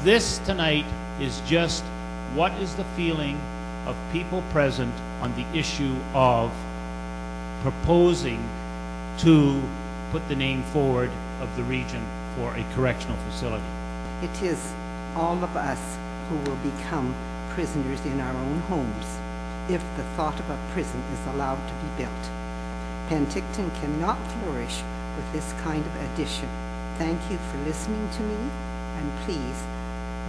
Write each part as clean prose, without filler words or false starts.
this tonight is just what is the feeling of people present on the issue of proposing to put the name forward of the region for a correctional facility. It is all of us who will become prisoners in our own homes if the thought of a prison is allowed to be built. Penticton cannot flourish with this kind of addition. Thank you for listening to me, and please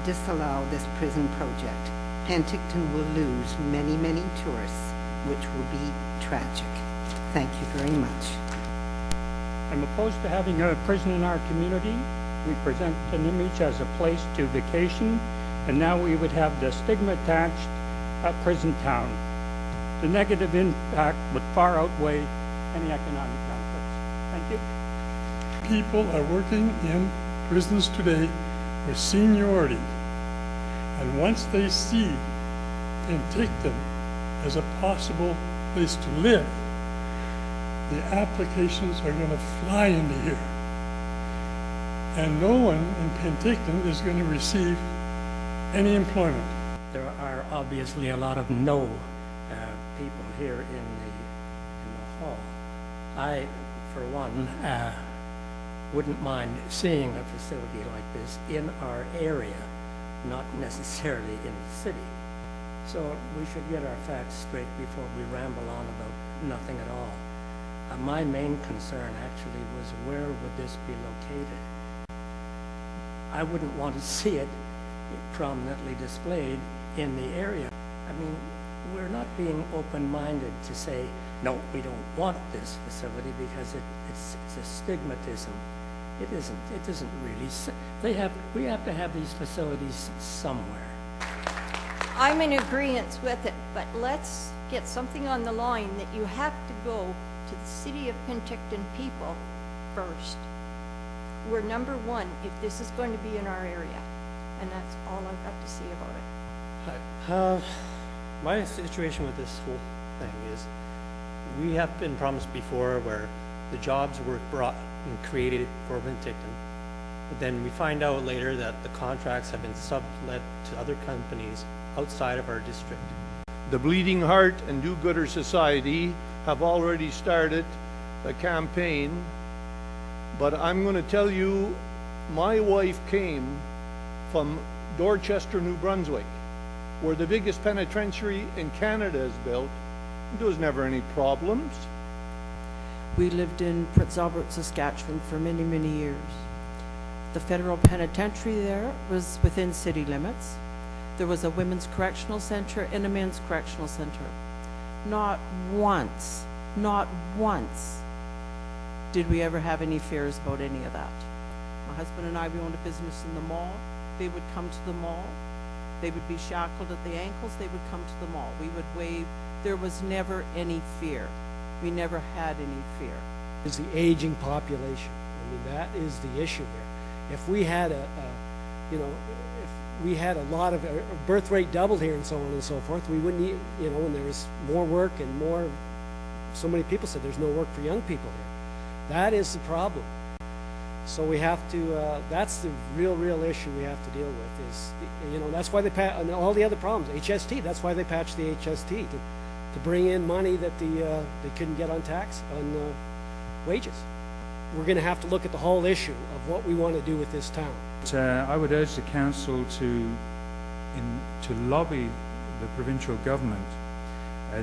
disallow this prison project. Penticton will lose many, many tourists, which will be tragic. Thank you very much. I'm opposed to having a prison in our community. We present an image as a place to vacation, and now we would have the stigma attached at prison town. The negative impact would far outweigh any economic benefits. Thank you. People are working in prisons today for seniority, and once they see Penticton as a possible place to live, the applications are going to fly into here, and no one in Penticton is going to receive any employment. There are obviously a lot of no people here in the hall. I, for one, wouldn't mind seeing a facility like this in our area, not necessarily in the city. So we should get our facts straight before we ramble on about nothing at all. My main concern actually was, where would this be located? I wouldn't want to see it prominently displayed in the area. I mean, we're not being open-minded to say, no, we don't want this facility because it's a stigmatism. It isn't really. We have to have these facilities somewhere. I'm in agreement with it, but let's get something on the line that you have to go to the City of Penticton people first. We're number one if this is going to be in our area, and that's all I've got to say about it. Hi. My situation with this whole thing is, we have been promised before where the jobs were brought and created for Penticton, but then we find out later that the contracts have been sublet to other companies outside of our district. The Bleeding Heart and Do-Gooder Society have already started a campaign, but I'm going to tell you, my wife came from Dorchester, New Brunswick, where the biggest penitentiary in Canada is built. There was never any problems. We lived in Prince Albert, Saskatchewan for many, many years. The federal penitentiary there was within city limits. There was a women's correctional center and a men's correctional center. Not once did we ever have any fears about any of that. My husband and I, we owned a business in the mall. They would come to the mall. They would be shackled at the ankles. They would come to the mall. We would wave. There was never any fear. We never had any fear. Is the aging population. I mean, that is the issue here. If we had if we had a lot of birth rate doubled here and so on and so forth, we wouldn't, when there was more work and more, so many people said there's no work for young people here. That is the problem. So we have to, that's the real issue we have to deal with is, that's why they and all the other problems, HST, that's why they patched the HST, to bring in money that they couldn't get on wages. We're going to have to look at the whole issue of what we want to do with this town. I would urge the council to lobby the provincial government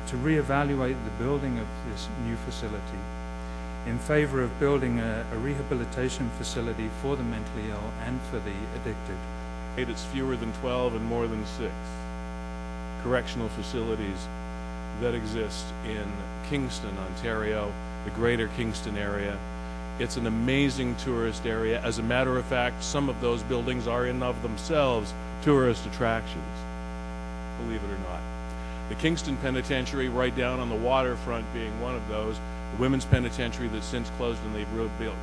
to re-evaluate the building of this new facility in favour of building a rehabilitation facility for the mentally ill and for the addicted. It's fewer than 12 and more than 6 correctional facilities that exist in Kingston, Ontario, the greater Kingston area. It's an amazing tourist area. As a matter of fact, some of those buildings are in of themselves tourist attractions, believe it or not. The Kingston Penitentiary, right down on the waterfront, being one of those. The Women's Penitentiary that's since closed and they've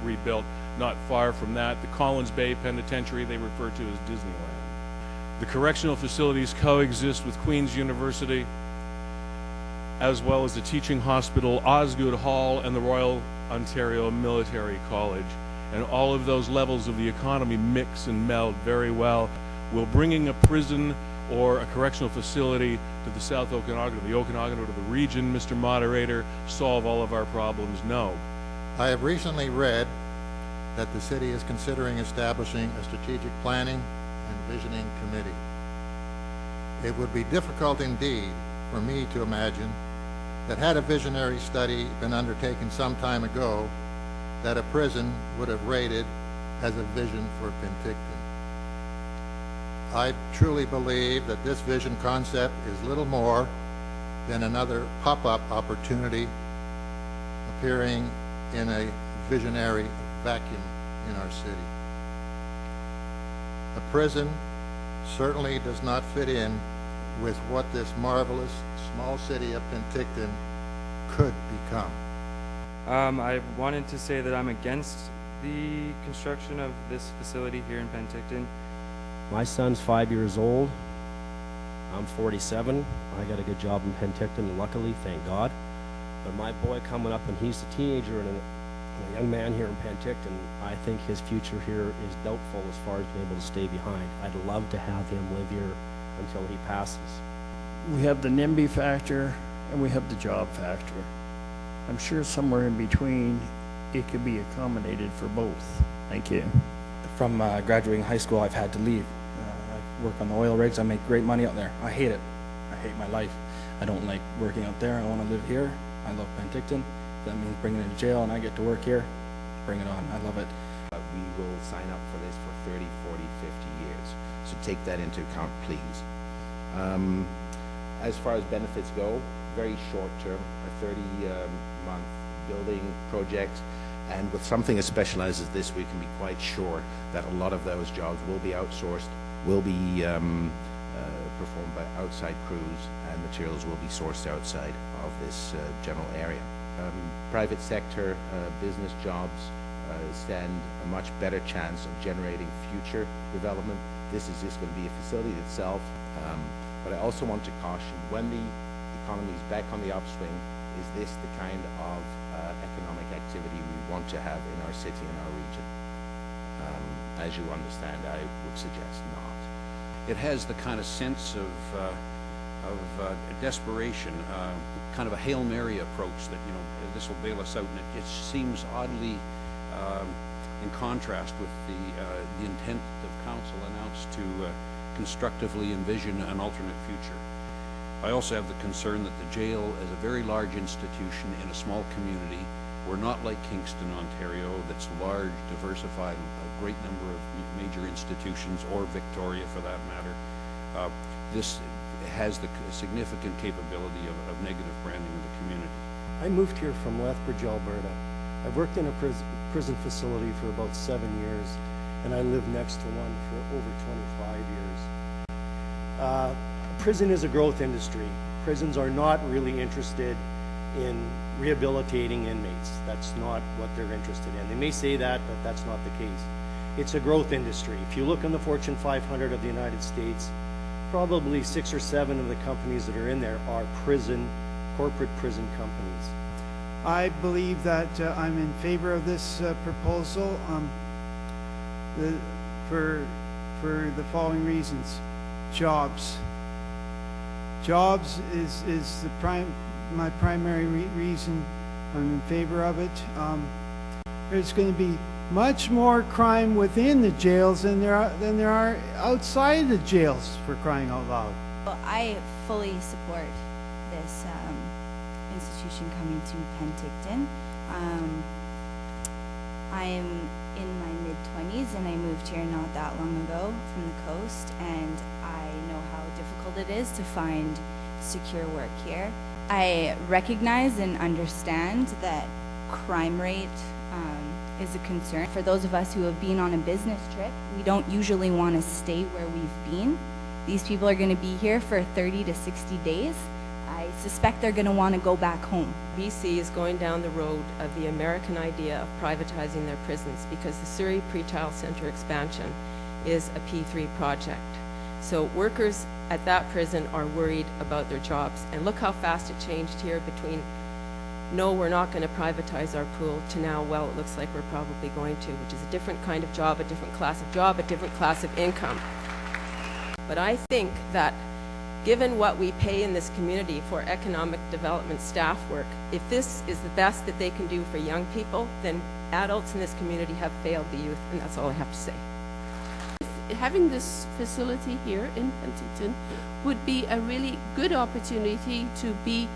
rebuilt not far from that. The Collins Bay Penitentiary they refer to as Disneyland. The correctional facilities coexist with Queen's University, as well as the teaching hospital, Osgoode Hall, and the Royal Ontario Military College. And all of those levels of the economy mix and meld very well. Will bringing a prison or a correctional facility to the South Okanagan, to the Okanagan, or to the region, Mr. Moderator, solve all of our problems? No. I have recently read that the city is considering establishing a strategic planning and visioning committee. It would be difficult indeed for me to imagine that had a visionary study been undertaken some time ago, that a prison would have rated as a vision for Penticton. I truly believe that this vision concept is little more than another pop-up opportunity appearing in a visionary vacuum in our city. A prison certainly does not fit in with what this marvelous small city of Penticton could become. I wanted to say that I'm against the construction of this facility here in Penticton. My son's 5 years old. I'm 47. I got a good job in Penticton, luckily, thank God. But my boy coming up, and he's a teenager and a young man here in Penticton, I think his future here is doubtful as far as being able to stay behind. I'd love to have him live here until he passes. We have the NIMBY factor and we have the job factor. I'm sure somewhere in between it could be accommodated for both. Thank you. From graduating high school, I've had to leave. I work on the oil rigs. I make great money out there. I hate it. I hate my life. I don't like working out there. I want to live here. I love Penticton. That means bringing it to jail and I get to work here. Bring it on. I love it. We will sign up for this for 30, 40, 50 years. So take that into account, please. As far as benefits go, very short term, a 30-month building project. And with something as specialized as this, we can be quite sure that a lot of those jobs will be outsourced, will be performed by outside crews, and materials will be sourced outside of this general area. Private sector business jobs stand a much better chance of generating future development. This is just going to be a facility itself. But I also want to caution, when the economy is back on the upswing, is this the kind of economic activity we want to have in our city and our region? As you understand, I would suggest not. It has the kind of sense of desperation, kind of a Hail Mary approach that, you know, this will bail us out, and it seems oddly in contrast with the intent of council announced to constructively envision an alternate future. I also have the concern that the jail is a very large institution in a small community. We're not like Kingston, Ontario, that's large, diversified, a great number of major institutions, or Victoria for that matter. This has the significant capability of negative branding of the community. I moved here from Lethbridge, Alberta. I've worked in a prison facility for about 7 years, and I live next to one for over 25 years. Prison is a growth industry. Prisons are not really interested in rehabilitating inmates. That's not what they're interested in. They may say that, but that's not the case. It's a growth industry. If you look on the Fortune 500 of the United States, probably 6 or 7 of the companies that are in there are corporate prison companies. I believe that I'm in favor of this proposal for the following reasons. Jobs. Jobs is my primary reason I'm in favor of it. There's going to be much more crime within the jails than there are outside the jails, for crying out loud. Well, I fully support this institution coming to Penticton. I'm in my mid-20s and I moved here not that long ago from the coast, and I know how difficult it is to find secure work here. I recognize and understand that crime rate is a concern. For those of us who have been on a business trip, we don't usually want to stay where we've been. These people are going to be here for 30 to 60 days. I suspect they're going to want to go back home. BC is going down the road of the American idea of privatizing their prisons, because the Surrey Pretrial Centre expansion is a P3 project. So workers at that prison are worried about their jobs. And look how fast it changed here between, no, we're not going to privatize our pool, to now, well, it looks like we're probably going to, which is a different kind of job, a different class of job, a different class of income. But I think that given what we pay in this community for economic development staff work, if this is the best that they can do for young people, then adults in this community have failed the youth, and that's all I have to say. Having this facility here in Penticton would be a really good opportunity to be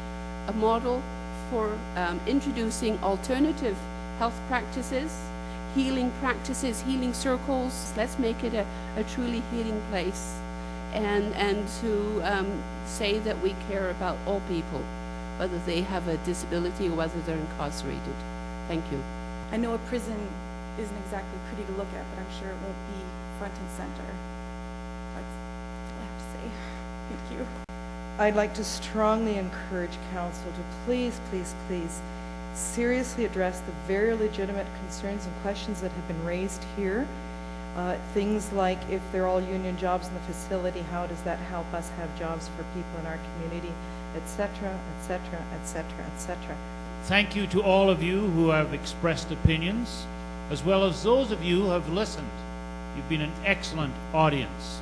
a model for introducing alternative health practices, healing practices, healing circles. Let's make it a truly healing place, and to say that we care about all people, whether they have a disability or whether they're incarcerated. Thank you. I know a prison isn't exactly pretty to look at, but I'm sure it won't be front and center. That's all I have to say. Thank you. I'd like to strongly encourage council to please, please, please seriously address the very legitimate concerns and questions that have been raised here. Things like, if they're all union jobs in the facility, how does that help us have jobs for people in our community, etc., etc., etc., etc. Thank you to all of you who have expressed opinions, as well as those of you who have listened. You've been an excellent audience.